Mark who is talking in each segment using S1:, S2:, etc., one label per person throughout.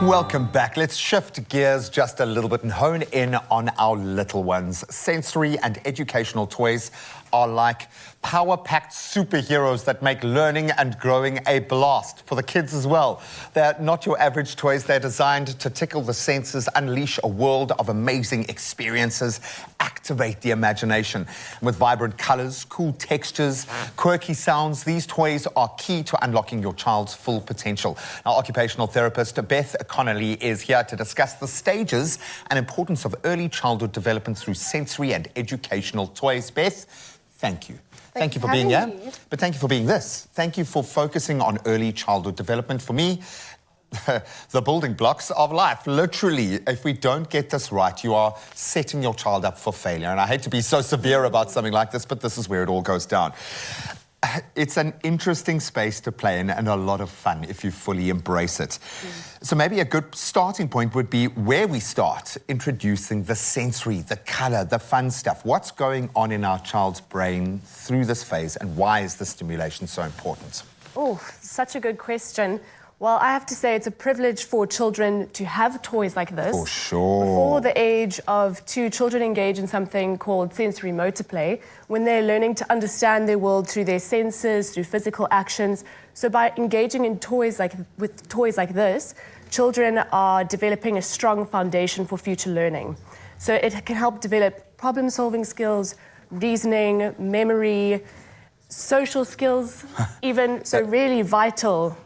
S1: Welcome back. Let's shift gears just a little bit and hone in on our little ones. Sensory and educational toys are like power-packed superheroes that make learning and growing a blast for the kids as well. They're not your average toys. They're designed to tickle the senses, unleash a world of amazing experiences, activate the imagination. With vibrant colors, cool textures, quirky sounds, these toys are key to unlocking your child's full potential. Our occupational therapist, Beth Connolly, is here to discuss the stages and importance of early childhood development through sensory and educational toys. Beth, thank you. Thank you for being here. But thank you for being this. Thank you for focusing on early childhood development. For me, the building blocks of life. Literally, if we don't get this right, you are setting your child up for failure. And I hate to be so severe about something like this, but this is where it all goes down. It's an interesting space to play in and a lot of fun if you fully embrace it. So maybe a good starting point would be where we start, introducing the sensory, the color, the fun stuff. What's going on in our child's brain through this phase, and why is the stimulation so important?
S2: Oh, such a good question. Well, I have to say it's a privilege for children to have toys like this.
S1: For sure.
S2: Before the age of 2, children engage in something called sensory motor play, when they're learning to understand their world through their senses, through physical actions. So by engaging in with toys like this, children are developing a strong foundation for future learning. So it can help develop problem-solving skills, reasoning, memory, social skills, even, so really vital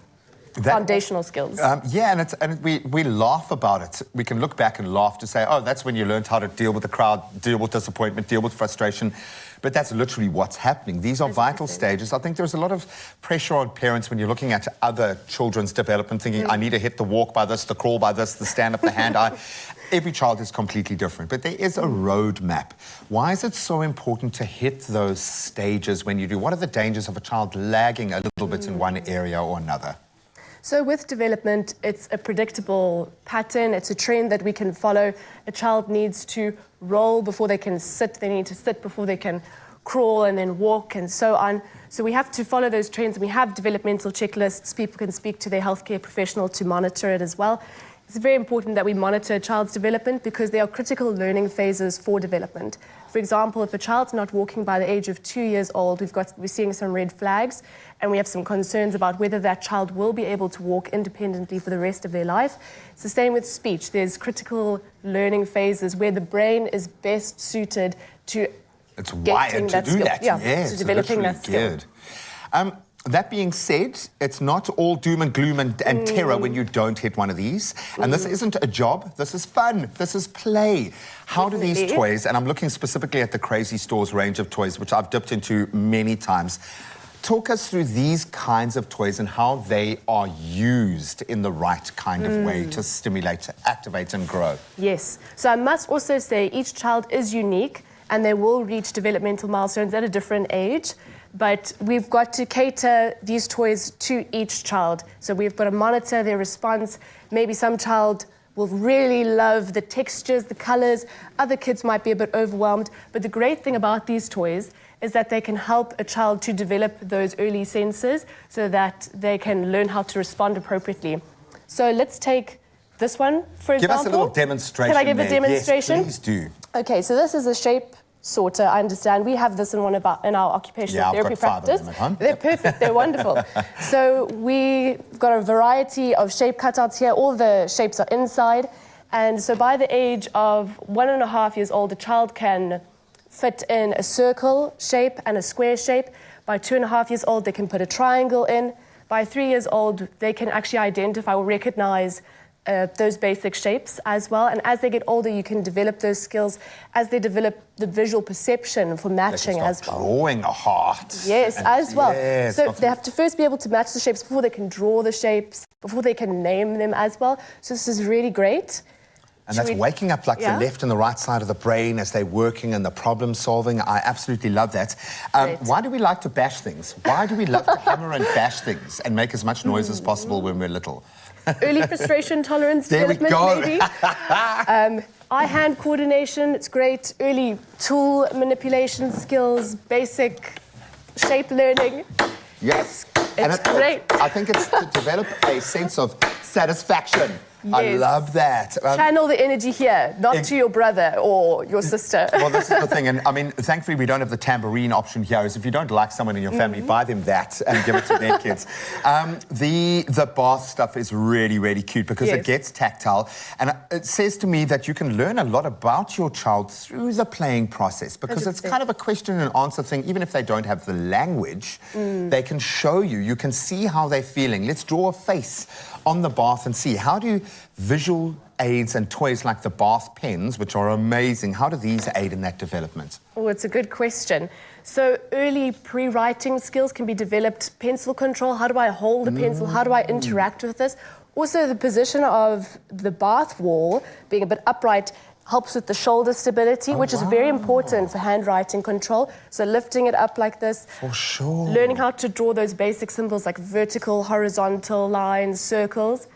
S2: foundational skills.
S1: Yeah, and we laugh about it. We can look back and laugh to say, oh, that's when you learned how to deal with the crowd, deal with disappointment, deal with frustration. But that's literally what's happening. These are vital stages. I think there's a lot of pressure on parents when you're looking at other children's development, thinking, I need to hit the walk by this, the crawl by this, the stand up, the hand eye. Every child is completely different, but there is a roadmap. Why is it so important to hit those stages when you do? What are the dangers of a child lagging a little bit in one area or another?
S2: So with development, it's a predictable pattern. It's a trend that we can follow. A child needs to roll before they can sit. They need to sit before they can crawl and then walk and so on. So we have to follow those trends. We have developmental checklists. People can speak to their healthcare professional to monitor it as well. It's very important that we monitor a child's development because they are critical learning phases for development. For example, if a child's not walking by the age of 2 years old, we're seeing some red flags, and we have some concerns about whether that child will be able to walk independently for the rest of their life. It's the same with speech. There's critical learning phases where the brain is best suited to
S1: It's wired to do that.
S2: Yeah,
S1: yes,
S2: to developing that skill.
S1: That being said, it's not all doom and gloom and terror when you don't hit one of these. And this isn't a job. This is fun. This is play. How do these toys, and I'm looking specifically at the Crazy Stores range of toys, which I've dipped into many times. Talk us through these kinds of toys and how they are used in the right kind of way to stimulate, to activate and grow.
S2: Yes. So I must also say each child is unique and they will reach developmental milestones at a different age. But we've got to cater these toys to each child. So we've got to monitor their response. Maybe some child will really love the textures, the colors. Other kids might be a bit overwhelmed. But the great thing about these toys is that they can help a child to develop those early senses so that they can learn how to respond appropriately. So let's take this one, for example.
S1: Give us a little demonstration.
S2: Can I give a demonstration?
S1: Yes, please do.
S2: Okay, so this is a shape sorter, I understand. We have this in our occupational therapy practice. They're perfect, they're wonderful. So we've got a variety of shape cutouts here. All the shapes are inside. And so by the age of 1.5 years old, a child can fit in a circle shape and a square shape. By 2.5 years old, they can put a triangle in. By 3 years old, they can actually identify or recognize those basic shapes as well. And as they get older, you can develop those skills as they develop the visual perception for matching as well.
S1: Drawing a heart.
S2: Yes, as well.
S1: Yes,
S2: so they have to first be able to match the shapes before they can draw the shapes, before they can name them as well. So this is really great.
S1: And that's waking up like the left and the right side of the brain as they're working and the problem solving. I absolutely love that. Why do we like to bash things? Why do we love to hammer and bash things and make as much noise as possible when we're little?
S2: Early frustration tolerance development, maybe. Eye-hand coordination, it's great. Early tool manipulation skills, basic shape learning.
S1: Yes.
S2: It's great.
S1: I think it's to develop a sense of satisfaction. I
S2: Yes.
S1: love that.
S2: Channel the energy here, not to your brother or your sister.
S1: Well, this is the thing, and I mean, thankfully we don't have the tambourine option here. Is if you don't like someone in your family, buy them that and give it to their kids. The bath stuff is really, really cute because it
S2: Yes.
S1: gets tactile, and it says to me that you can learn a lot about your child through the playing process because it's
S2: 100%.
S1: kind of a question and answer thing. Even if they don't have the language, they can show you. You can see how they're feeling. Let's draw a face on the bath and see how do visual aids and toys like the bath pens, which are amazing, how do these aid in that development?
S2: Oh, it's a good question. So early pre-writing skills can be developed. Pencil control, how do I hold a pencil? How do I interact with this? Also, the position of the bath wall being a bit upright helps with the shoulder stability, which is very important for handwriting control. So lifting it up like this.
S1: For sure.
S2: Learning how to draw those basic symbols like vertical, horizontal lines, circles.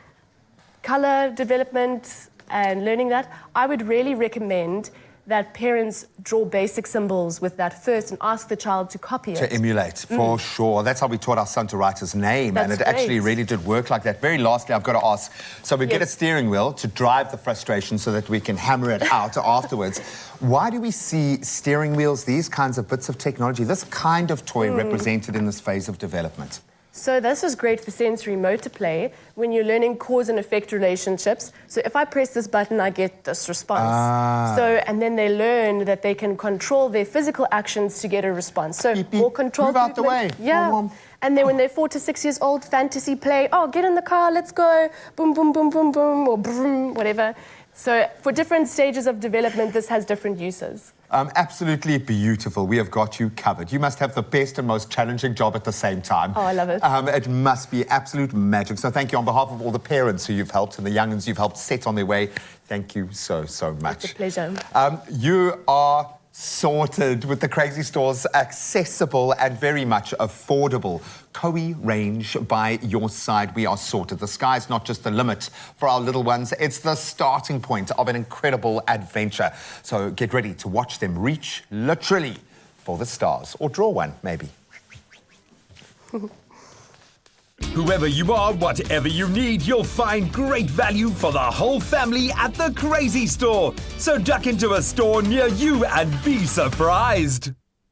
S2: Color development and learning that. I would really recommend that parents draw basic symbols with that first and ask the child to copy it.
S1: To emulate, for sure. That's how we taught our son to write his name, and
S2: That's
S1: it actually
S2: great.
S1: really did work like that. Very lastly, I've got to ask, so we get a
S2: Yes.
S1: steering wheel to drive the frustration so that we can hammer it out afterwards. Why do we see steering wheels, these kinds of bits of technology, this kind of toy represented in this phase of development?
S2: So this is great for sensory motor play when you're learning cause and effect relationships. So if I press this button, I get this response. So, and then they learn that they can control their physical actions to get a response. So
S1: Beep, beep.
S2: more controlled
S1: Move out the
S2: movement.
S1: way.
S2: Yeah.
S1: Wom, wom.
S2: And then when they're 4 to 6 years old, fantasy play. Oh, get in the car, let's go. Boom, boom, boom, boom, boom, or boom, whatever. So for different stages of development, this has different uses.
S1: Absolutely beautiful. We have got you covered. You must have the best and most challenging job at the same time.
S2: Oh, I love it.
S1: It must be absolute magic. So thank you on behalf of all the parents who you've helped and the young'uns you've helped set on their way. Thank you so, so much.
S2: It's a pleasure.
S1: You are sorted with the Crazy Store's accessible and very much affordable Cooey range by your side. We are sorted. The sky's not just the limit for our little ones, it's the starting point of an incredible adventure. So get ready to watch them reach literally for the stars, or draw one maybe.
S3: Whoever you are, whatever you need, you'll find great value for the whole family at the Crazy Store. So duck into a store near you and be surprised.